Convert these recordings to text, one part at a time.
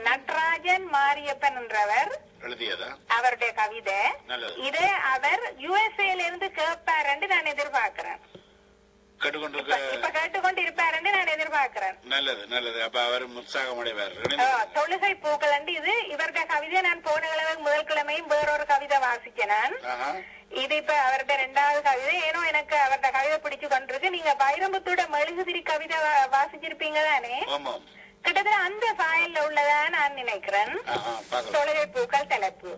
நடராஜன் மாரியப்பன் என்றவர் எழுதியதா அவருடைய கவிதை. இது அவர் யுஎஸ்ஏல இருந்து கேட்பாரு நான் எதிர்பார்க்கிறேன். கேட்டுக்கொண்டு இருப்பாருன்னு நான் எதிர்பார்க்கிறேன். நல்லது நல்லது. அப்ப அவர் உற்சாகமடைவார். தொழுகை பூக்கள் இது இவருடைய கவிதை. நான் போன கிழமை முதல் கிழமையும் வேறொரு கவிதை வாசிக்கிறேன். இது இப்ப அவருடைய 2வது கவிதை. ஏனோ எனக்கு அவருடைய கவிதை பிடிச்சு கொண்டிருக்கு. நீங்க வைரமுத்தோட மெழுகுதிரி கவிதை வாசிச்சிருப்பீங்க தானே? கிட்டத்தட்ட அந்த சாயல்ல உள்ளதா நான் நினைக்கிறேன். தொழுகை பூக்கள் தலைப்பு.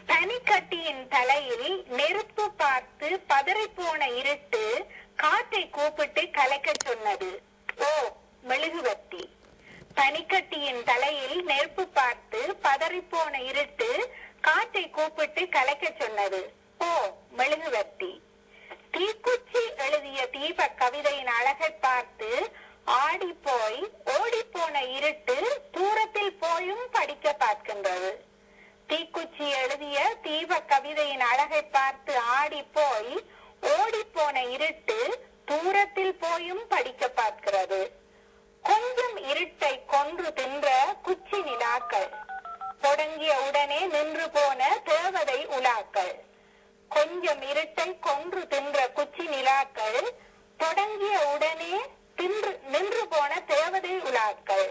பனிக்கட்டியின் தலையில் நெருப்பு பார்த்து பதறி போன இருட்டு காற்றை கூப்பிட்டு கலைக்க சொன்னது. ஓ மெழுகுவர்த்தி. பனிக்கட்டியின் தலையில் நெருப்பு பார்த்து பதறிப்போன இருட்டு காற்றை கூப்பிட்டு கலைக்க சொன்னது. ஓ மெழுகுவர்த்தி. தீக்குச்சி எழுதிய தீப கவிதையின் அழகை பார்த்து ஆடி போய் ஓடிப்போன இருட்டு தூரத்தில் போயும் படிக்க பார்க்கின்றது. தீக்குச்சி எழுதிய தீப கவிதையின் அழகை பார்த்து ஆடி போய் ஓடிப்போன இருட்டு தூரத்தில் போயும் படிக்க பார்க்கிறது. கொஞ்சம் இருட்டை கொன்று தின்ற குச்சி நிலாக்கள், தொடங்கிய உடனே நின்று போன தேவதை உலாக்கள். கொஞ்சம் இருட்டை கொன்று தின்ற குச்சி நிலாக்கள், தொடங்கிய உடனே நின்று போன தேவதை உலாக்கள்.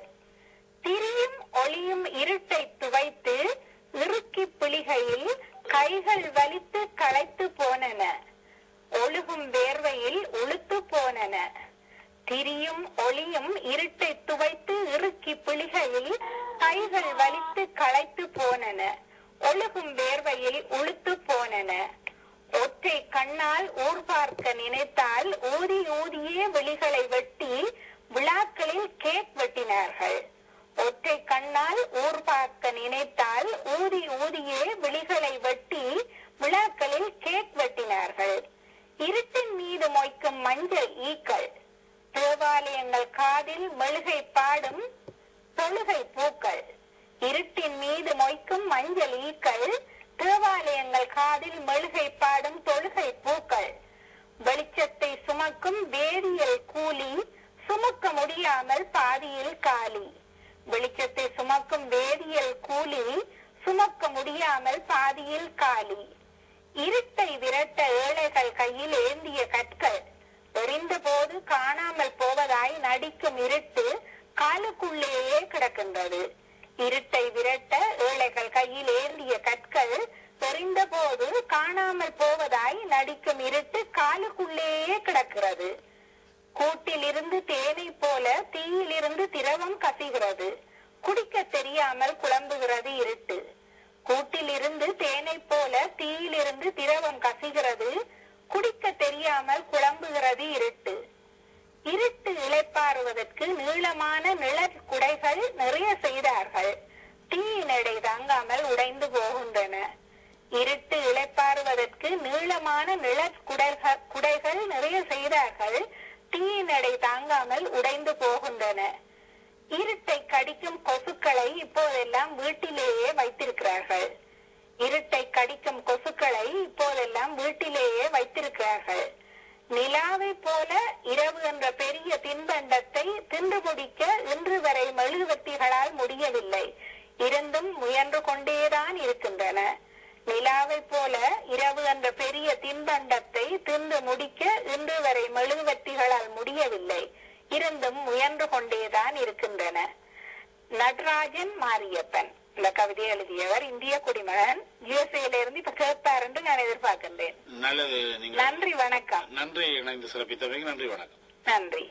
திரியும் ஒளியும் இருட்டை துவைத்து இறுக்கி பிளிகையில் கைகள் வலித்து களைத்து போனன. ஒழுகும் வேர்வையில் உளுத்து போனன. திரியும் ஒளியும் இருட்டை துவைத்து இறுக்கி பிளிகையில் கைகள் வலித்து களைத்து போனன. ஒழுகும் வேர்வையில் உளுத்து போனன. ஒற்றை கண்ணால் ஊர் பார்க்க நினைத்தால் ஊதி ஊதியே விழிகளை வெட்டி விழாக்களில் கேக் வெட்டினார்கள். ஒற்றை கண்ணால் ஊர் பார்க்க நினைத்தால் ஊதி ஊதியே விழிகளை வெட்டி விழாக்களில் கேக் வெட்டினார்கள். இருட்டின் மீது மொய்க்கும் மஞ்சள் ஈக்கள், தேவாலயங்கள் காதில் மெழுகை பாடும் தொழுகை பூக்கள். இருட்டின் மீது மொய்க்கும் மஞ்சள் ஈக்கள், தேவாலயங்கள் காதில் மெழுகை பாடும் தொழுகை பூக்கள். வெளிச்சத்தை சுமக்கும் வேதியியல் கூலி சுமக்க முடியாமல் பாதியில் காலி. வெளிச்சத்தை சுமக்கும் வேதியியல் கூலி சுமக்க முடியாமல் பாதியில் காலி. இருட்டை விரட்ட ஏழைகள் கையில் ஏந்திய கற்கள், எறிந்த போது காணாமல் போவதாய் நடிக்கும் இருட்டு காலுக்குள்ளேயே கிடக்கின்றது. இருட்டை விரட்ட ஏழைகள் கையில் ஏந்திய கற்கள், எறிந்த போது காணாமல் போவதாய் நடிக்கும் இருட்டு காலுக்குள்ளேயே கிடக்கிறது. கூட்டில் இருந்து தேனை போல தீயிலிருந்து திரவம் கசிகிறது. குடிக்க தெரியாமல் குழம்புகிறது இருட்டு. கூட்டில் இருந்து தேனை போல தீயிலிருந்து திரவம் கசிகிறது. குடிக்க தெரியாமல் குழம்புகிறது இருட்டு. இருட்டு இளைப்பாறுவதற்கு நீளமான நிழற்குடைகள் நிறைய செய்தார்கள். தீயின் எடை தாங்காமல் உடைந்து போகின்றன. இருட்டு இளைப்பாறுவதற்கு நீளமான நிழற்குடைகள் நிறைய செய்தார்கள். தீயின் எடை தாங்காமல் உடைந்து போகின்றன. இருட்டை கடிக்கும் கொசுக்களை இப்போதெல்லாம் வீட்டிலேயே வைத்திருக்கிறார்கள். இருட்டை கடிக்கும் கொசுக்களை இப்போதெல்லாம் வீட்டிலேயே வைத்திருக்கிறார்கள். நிலாவை போல இரவு என்ற பெரிய தின்பண்டத்தை தின்று முடிக்க இன்று வரை மெழுகுவர்த்திகளால் முடியவில்லை. இருந்தும் முயன்று கொண்டேதான் இருக்கின்றன. நிலாவை போல இரவு என்ற பெரிய தின்பண்டத்தை தின்று முடிக்க இன்று வரை மெழுகுவர்த்திகளால் முடியவில்லை. இருந்தும் முயன்று கொண்டேதான் இருக்கின்றன. நடராஜன் மாரியப்பன் இந்த கவிதை எழுதியவர் இந்திய குடிமகன். யுஎஸ்ஏல இருந்து இப்ப கேட்பார் என்று நான் எதிர்பார்க்கின்றேன். நல்லது. நன்றி, வணக்கம். நன்றி. இணைந்து சிறப்பித்தவைக்கு நன்றி, வணக்கம். நன்றி.